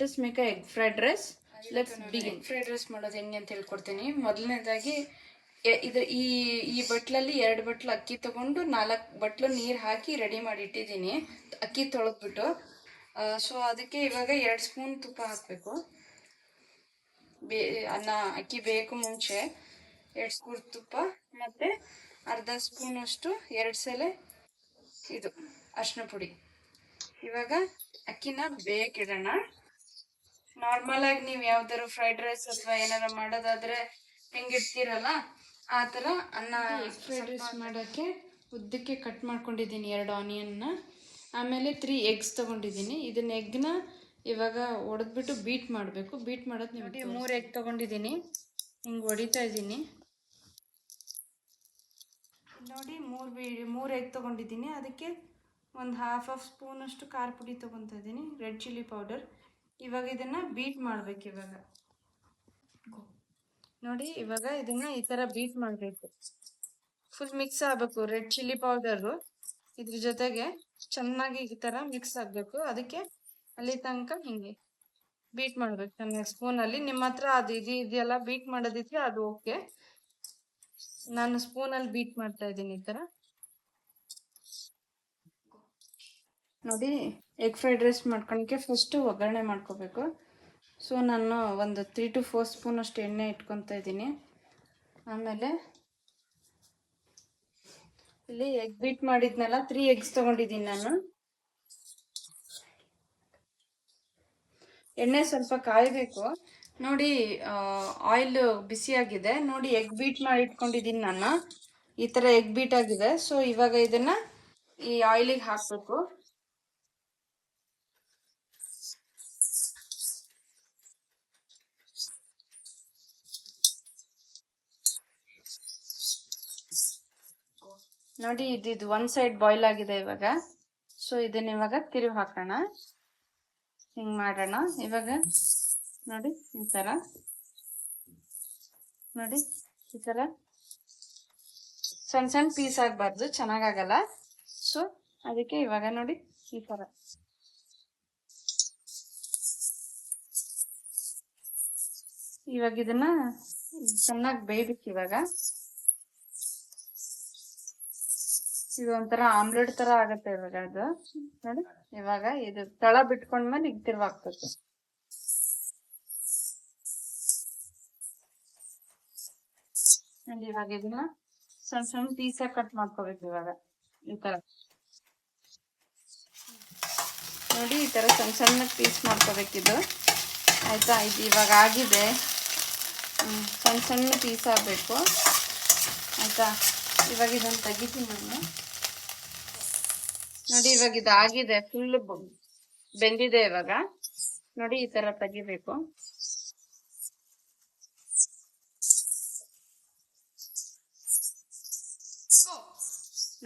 us make a egg fried rice. Let's begin. Egg fried rice ಮಾಡೋದು ಹೆಂಗೆ ಅಂತ ಹೇಳ್ಕೊಡ್ತೀನಿ. ಮೊದಲನೇದಾಗಿ ಈ ಬಟ್ಲಲ್ಲಿ 2 ಬಟ್ಲು ಅಕ್ಕಿ ತಗೊಂಡು 4 ಬಟ್ಲು ನೀರು ಹಾಕಿ ರೆಡಿ ಮಾಡಿ ಇಟ್ಟಿದ್ದೀನಿ, ಅಕ್ಕಿ ತೊಳೆದ್ಬಿಟ್ಟು. ಸೊ ಅದಕ್ಕೆ ಇವಾಗ 2 ಸ್ಪೂನ್ ತುಪ್ಪ ಹಾಕಬೇಕು. ಅಕ್ಕಿ ಬೇಕು ಮುಂಚೆ 2 ಸ್ಪೂನ್ ತುಪ್ಪ ಮತ್ತು ಅರ್ಧ ಸ್ಪೂನಷ್ಟು 2 ಸಲ ಇದು ಅರಿಶಿನ ಪುಡಿ. ಇವಾಗ ಅಕ್ಕಿನ ಬೇಕಿಡೋಣ. ನಾರ್ಮಲ್ ಆಗಿ ನೀವು ಯಾವ್ದಾರು ಫ್ರೈಡ್ ರೈಸ್ ಅಥವಾ ಏನಾರ ಮಾಡೋದಾದ್ರೆ ಹೆಂಗಿಡ್ತೀರಲ್ಲ ಆ ಥರ ಅನ್ನ. ಫ್ರೈಡ್ ರೈಸ್ ಮಾಡೋಕ್ಕೆ ಉದ್ದಕ್ಕೆ ಕಟ್ ಮಾಡ್ಕೊಂಡಿದ್ದೀನಿ 2 ಆನಿಯನ್ನ, ಆಮೇಲೆ 3 ಎಗ್ಸ್ ತೊಗೊಂಡಿದ್ದೀನಿ. ಇದನ್ನ ಎಗ್ನ ಇವಾಗ ಒಡೆದ್ಬಿಟ್ಟು ಬೀಟ್ ಮಾಡಬೇಕು. ಬೀಟ್ ಮಾಡೋದು ನಿಮಗೆ 3 ಎಗ್ ತೊಗೊಂಡಿದ್ದೀನಿ, ಹಿಂಗೆ ಹೊಡಿತಾ ಇದ್ದೀನಿ ನೋಡಿ. 3 ಎಗ್ ತೊಗೊಂಡಿದ್ದೀನಿ, ಅದಕ್ಕೆ ಒಂದು ಹಾಫ್ ಸ್ಪೂನಷ್ಟು ಖಾರ ಪುಡಿ ತೊಗೊತಾ ಇದ್ದೀನಿ, ರೆಡ್ ಚಿಲ್ಲಿ ಪೌಡರ್. ಇವಾಗ ಇದನ್ನು ಬೀಟ್ ಮಾಡಬೇಕು. ಇವಾಗ ನೋಡಿ, ಇವಾಗ ಇದನ್ನು ಈ ಥರ ಬೀಟ್ ಮಾಡಬೇಕು. ಫುಲ್ ಮಿಕ್ಸ್ ಆಗಬೇಕು. ರೆಡ್ ಚಿಲ್ಲಿ ಪೌಡರು ಇದ್ರ ಜೊತೆಗೆ ಚೆನ್ನಾಗಿ ಈ ಥರ ಮಿಕ್ಸ್ ಆಗಬೇಕು. ಅದಕ್ಕೆ ಅಲ್ಲಿ ತನಕ ಹಿಂಗೆ ಬೀಟ್ ಮಾಡಬೇಕು ಚೆನ್ನಾಗಿ ಸ್ಪೂನಲ್ಲಿ. ನಿಮ್ಮ ಹತ್ರ ಅದು ಇದೆಯಲ್ಲ ಬೀಟ್ ಮಾಡೋದಿದ್ರೆ ಅದು ಓಕೆ. ನಾನು ಸ್ಪೂನಲ್ಲಿ ಬೀಟ್ ಮಾಡ್ತಾ ಇದ್ದೀನಿ ಈ ಥರ ನೋಡಿ. ಎಗ್ ಫ್ರೈಡ್ ರೈಸ್ ಮಾಡ್ಕೊಳಕ್ಕೆ ಫಸ್ಟು ಒಗ್ಗರಣೆ ಮಾಡ್ಕೋಬೇಕು. ಸೊ ನಾನು ಒಂದು 3 to 4 ಸ್ಪೂನ್ ಅಷ್ಟು ಎಣ್ಣೆ ಇಟ್ಕೊತಾ ಇದ್ದೀನಿ. ಆಮೇಲೆ ಇಲ್ಲಿ ಎಗ್ ಬೀಟ್ ಮಾಡಿದ್ನಲ್ಲ, 3 ಎಗ್ಸ್ ತೊಗೊಂಡಿದ್ದೀನಿ ನಾನು. ಎಣ್ಣೆ ಸ್ವಲ್ಪ ಕಾಯಬೇಕು ನೋಡಿ. ಆಯಿಲ್ ಬಿಸಿಯಾಗಿದೆ ನೋಡಿ. ಎಗ್ ಬೀಟ್ ಮಾಡಿ ಇಟ್ಕೊಂಡಿದ್ದೀನಿ ನಾನು, ಈ ಥರ ಎಗ್ ಬೀಟ್ ಆಗಿದೆ. ಸೊ ಇವಾಗ ಇದನ್ನು ಈ ಆಯಿಲಿಗೆ ಹಾಕಬೇಕು. ನೋಡಿ, ಇದು 1 ಸೈಡ್ ಬಾಯ್ಲ್ ಆಗಿದೆ ಇವಾಗ. ಸೊ ಇದನ್ನ ಇವಾಗ ತಿರುಗಿ ಹಾಕೋಣ, ಹಿಂಗೆ ಮಾಡೋಣ. ಇವಾಗ ನೋಡಿ ಈ ಥರ ನೋಡಿ, ಈ ಥರ ಸಣ್ಣ ಸಣ್ಣ ಪೀಸ್ ಆಗಬಾರ್ದು, ಚೆನ್ನಾಗಾಗಲ್ಲ. ಸೊ ಅದಕ್ಕೆ ಇವಾಗ ನೋಡಿ ಈ ಥರ ಇವಾಗ ಇದನ್ನ ಚೆನ್ನಾಗಿ ಬೇಯಬೇಕು. ಇವಾಗ ಇದು ಒಂಥರ ಆಮ್ಲೆಟ್ ತರ ಆಗತ್ತೆ ಇವಾಗ. ಅದು ನೋಡಿ, ಇವಾಗ ಇದು ತಳ ಬಿಟ್ಕೊಂಡ್ಮೇಲೆ ಈಗ ತಿರ್ವಾಕ್ಬೇಕು. ಇವಾಗ ಇದನ್ನ ಸಣ್ಣ ಸಣ್ಣ ಪೀಸಾಗಿ ಕಟ್ ಮಾಡ್ಕೋಬೇಕು. ಇವಾಗ ಈ ತರ ನೋಡಿ, ಈ ತರ ಸಣ್ಣ ಸಣ್ಣ ಪೀಸ್ ಮಾಡ್ಕೋಬೇಕಿದು. ಆಯ್ತಾ? ಇದು ಇವಾಗ ಆಗಿದೆ. ಸಣ್ಣ ಸಣ್ಣ ಪೀಸ್ ಆಗಬೇಕು. ಆಯ್ತಾ? ಇವಾಗ ಇದನ್ನು ತೆಗಿತೀನಿ ನಾನು ನೋಡಿ. ಇವಾಗ ಇದು ಆಗಿದೆ, ಫುಲ್ ಬೆಂದಿದೆ. ಇವಾಗ ನೋಡಿ, ಈ ತರ ತೆಗಿಬೇಕು.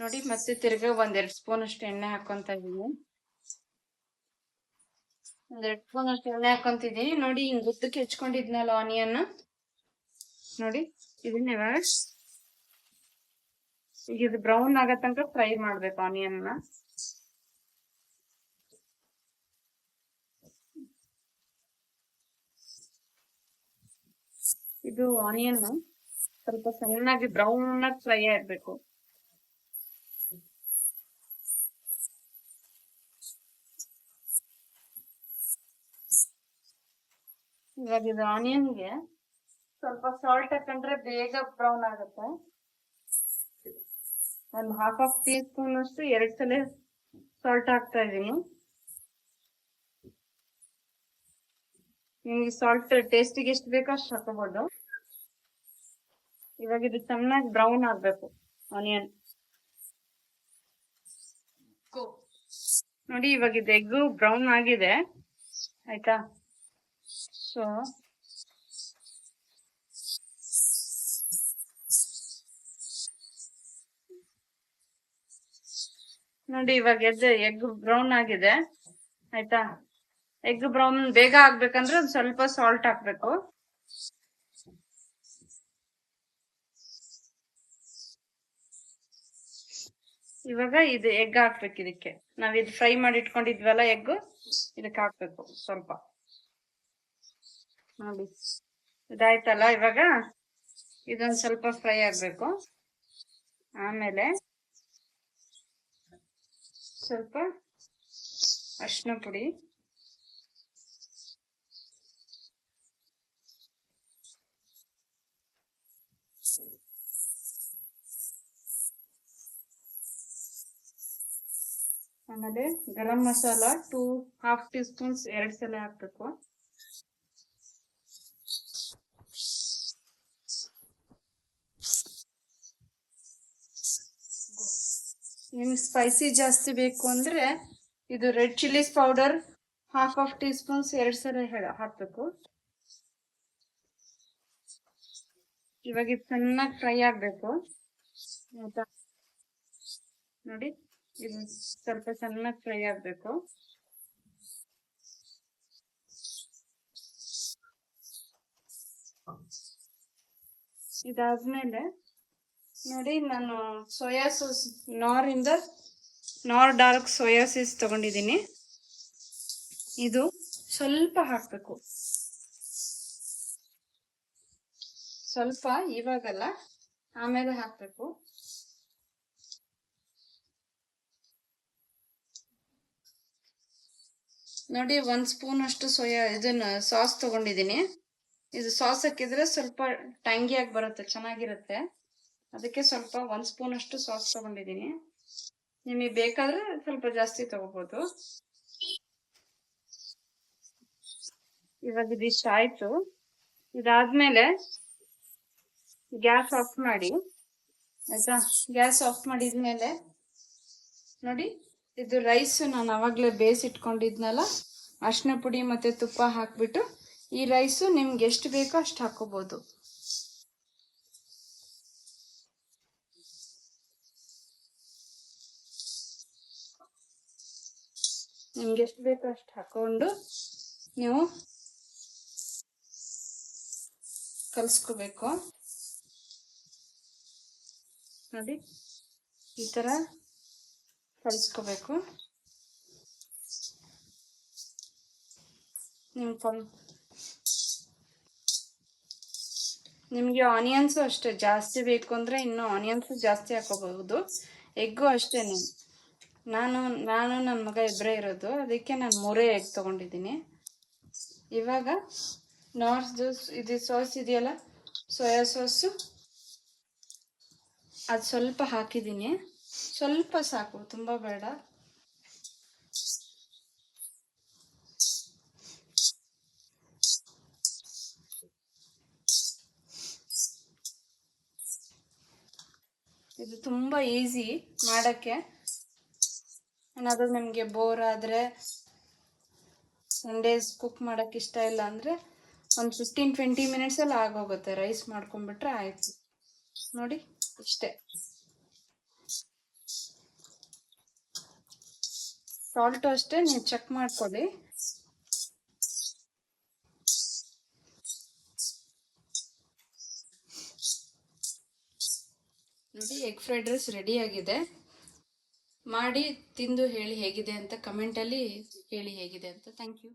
ನೋಡಿ, ಮತ್ತೆ ತಿರ್ಗಾ 1-2 ಸ್ಪೂನ್ ಅಷ್ಟು ಎಣ್ಣೆ ಹಾಕೊಂತ ಇದೀನಿ. 1-2 ಸ್ಪೂನ್ ಅಷ್ಟು ಎಣ್ಣೆ ಹಾಕೊಂತಿದೀನಿ ನೋಡಿ. ಹಿಂಗ್ ಉದ್ದಕ್ಕೆ ಹೆಚ್ಕೊಂಡಿದ್ನಲ್ಲ ಆನಿಯನ್ ನೋಡಿ, ಇದನ್ನ ಇವಾಗ ಈಗ ಇದು ಬ್ರೌನ್ ಆಗೋ ತನಕ ಫ್ರೈ ಮಾಡ್ಬೇಕು ಆನಿಯನ್ನ. ಇದು ಆನಿಯನ್ ಸ್ವಲ್ಪ ಸಣ್ಣಾಗಿ ಬ್ರೌನ್ ಆಗಿ ಫ್ರೈ ಆಗ್ಬೇಕು. ಇವಾಗ ಇದು ಆನಿಯನ್ಗೆ ಸ್ವಲ್ಪ ಸಾಲ್ಟ್ ಹಾಕೊಂಡ್ರೆ ಬೇಗ ಬ್ರೌನ್ ಆಗುತ್ತೆ. ಒಂದು ಹಾಫ್ ಟೀ ಸ್ಪೂನ್ ಅಷ್ಟು 2 ಸಲ ಸಾಲ್ಟ್ ಹಾಕ್ತಾ ಇದೀನಿ. ನಿಮ್ಗೆ ಸಾಲ್ಟ್ ಟೇಸ್ಟಿಗೆ ಎಷ್ಟು ಬೇಕೋ ಅಷ್ಟು ಹಾಕೋಬಹುದು. ಇವಾಗ ಇದು ಚೆನ್ನಾಗಿ ಬ್ರೌನ್ ಆಗ್ಬೇಕು ಆನಿಯನ್ ನೋಡಿ. ಇವಾಗ ಇದು ಎಗ್ ಬ್ರೌನ್ ಆಗಿದೆ, ಆಯ್ತಾ? ಸೊ ನೋಡಿ, ಇವಾಗ ಎಗ್ ಬ್ರೌನ್ ಆಗಿದೆ, ಆಯ್ತಾ? ಎಗ್ ಬ್ರೌನ್ ಬೇಗ ಆಗ್ಬೇಕಂದ್ರೆ ಒಂದು ಸ್ವಲ್ಪ ಸಾಲ್ಟ್ ಹಾಕ್ಬೇಕು. ಇವಾಗ ಇದು ಎಗ್ ಹಾಕ್ಬೇಕು. ಇದಕ್ಕೆ ನಾವ್ ಇದು ಫ್ರೈ ಮಾಡಿ ಇಟ್ಕೊಂಡಿದ್ವಲ್ಲ ಎಗ್, ಇದಕ್ಕೆ ಹಾಕ್ಬೇಕು ಸ್ವಲ್ಪ. ನೋಡಿ ಇದಾಯ್ತಲ್ಲ. ಇವಾಗ ಇದೊಂದು ಸ್ವಲ್ಪ ಫ್ರೈ ಆಗಬೇಕು. ಆಮೇಲೆ ಸ್ವಲ್ಪ ಅರಿಶಿನ ಪುಡಿ, ಆಮೇಲೆ ಗರಂ ಮಸಾಲ 2.5 ಟೀ ಸ್ಪೂನ್ಸ್ 2 ಸಲ ಹಾಕ್ಬೇಕು. ನಿಮ್ಗೆ ಸ್ಪೈಸಿ ಜಾಸ್ತಿ ಬೇಕು ಅಂದ್ರೆ ಇದು red chillies powder 1/2 tea spoons 2 ಸಲ ಹಾಕ್ಬೇಕು. ಇವಾಗ ಇದು ಚೆನ್ನಾಗಿ ಫ್ರೈ ಆಗ್ಬೇಕು. ಆಯ್ತಾ ನೋಡಿ, ಇದು ಸ್ವಲ್ಪ ಚೆನ್ನಾಗಿ ಫ್ರೈ ಆಗ್ಬೇಕು. ಇದಾದ್ಮೇಲೆ ನೋಡಿ, ನಾನು ಸೋಯಾ ಸಾಸ್ ನಾರ್ ಡಾರ್ಕ್ ಸೋಯಾ ಸಾಸ್ ತಗೊಂಡಿದ್ದೀನಿ. ಇದು ಸ್ವಲ್ಪ ಹಾಕ್ಬೇಕು. ಸ್ವಲ್ಪ ಇವಾಗಲ್ಲ, ಆಮೇಲೆ ಹಾಕ್ಬೇಕು. ನೋಡಿ, 1 ಸ್ಪೂನ್ ಅಷ್ಟು ಇದನ್ನ ಸಾಸ್ ತಗೊಂಡಿದ್ದೀನಿ. ಇದು ಸಾಸ್ ಹಾಕಿದ್ರೆ ಸ್ವಲ್ಪ ಟ್ಯಾಂಗಿಯಾಗಿ ಬರುತ್ತೆ, ಚೆನ್ನಾಗಿರುತ್ತೆ. ಅದಕ್ಕೆ ಸ್ವಲ್ಪ 1 ಸ್ಪೂನ್ ಅಷ್ಟು ಸಾಸ್ ತಗೊಂಡಿದ್ದೀನಿ. ನಿಮಗೆ ಬೇಕಾದ್ರೆ ಸ್ವಲ್ಪ ಜಾಸ್ತಿ ತಗೋಬಹುದು. ಇವಾಗ ಇದಿಷ್ಟ ಆಯ್ತು. ಇದಾದ್ಮೇಲೆ ಗ್ಯಾಸ್ ಆಫ್ ಮಾಡಿ. ಆಯ್ತಾ, ಗ್ಯಾಸ್ ಆಫ್ ಮಾಡಿದ್ಮೇಲೆ ನೋಡಿ, ಇದು ರೈಸ್ ನಾನು ಅವಾಗಲೇ ಬೇಯಿಸಿಟ್ಕೊಂಡಿದ್ನಲ್ಲ, ಅರಿಶಿನ ಪುಡಿ ಮತ್ತೆ ತುಪ್ಪ ಹಾಕ್ಬಿಟ್ಟು ಈ ರೈಸು ನಿಮ್ಗೆ ಎಷ್ಟು ಬೇಕೋ ಅಷ್ಟು ಹಾಕೋಬಹುದು. ನಿಮ್ಗೆ ಎಷ್ಟು ಬೇಕೋ ಅಷ್ಟು ಹಾಕೊಂಡು ನೀವು ಕಲಿಸ್ಕೋಬೇಕು. ನೋಡಿ, ಈ ಥರ ಕಲಿಸ್ಕೋಬೇಕು. ನಿಮಗೆ ಆನಿಯನ್ಸು ಅಷ್ಟೇ, ಜಾಸ್ತಿ ಬೇಕು ಅಂದರೆ ಇನ್ನೂ ಆನಿಯನ್ಸು ಜಾಸ್ತಿ ಹಾಕೋಬಹುದು. ಎಗ್ಗು ಅಷ್ಟೇ. ನಾನು ನನ್ನ ಮಗ ಇಬ್ಬರೇ ಇರೋದು, ಅದಕ್ಕೆ ನಾನು 3 ಎಗ್ ತೊಗೊಂಡಿದ್ದೀನಿ. ಇವಾಗ ಇದು ಸಾಸ್ ಇದೆಯಲ್ಲ, ಸೋಯಾ ಸಾಸು, ಅದು ಸ್ವಲ್ಪ ಹಾಕಿದ್ದೀನಿ. ಸ್ವಲ್ಪ ಸಾಕು, ತುಂಬ ಬೇಡ. ಇದು ತುಂಬ ಈಸಿ ಮಾಡೋಕ್ಕೆ. ಏನಾದರೂ ನಿಮಗೆ ಬೋರ್ ಆದರೆ, ಸಂಡೇಸ್ ಕುಕ್ ಮಾಡೋಕ್ಕೆ ಇಷ್ಟ ಇಲ್ಲ ಅಂದರೆ ಒಂದು 15-20 ಮಿನಿಟ್ಸಲ್ಲಿ ಆಗೋಗುತ್ತೆ. ರೈಸ್ ಮಾಡ್ಕೊಂಡ್ಬಿಟ್ರೆ ಆಯಿತು. ನೋಡಿ, ಇಷ್ಟೇ. ಸಾಲ್ಟು ಅಷ್ಟೇ, ನೀವು ಚೆಕ್ ಮಾಡ್ಕೊಳ್ಳಿ. ನೋಡಿ, ಎಗ್ ಫ್ರೈಡ್ ರೈಸ್ ರೆಡಿ ಆಗಿದೆ. ಮಾಡಿ ತಿಂದು ಹೇಳಿ ಹೇಗಿದೆ ಅಂತ, ಕಮೆಂಟಲ್ಲಿ ಹೇಳಿ ಹೇಗಿದೆ ಅಂತ. Thank you.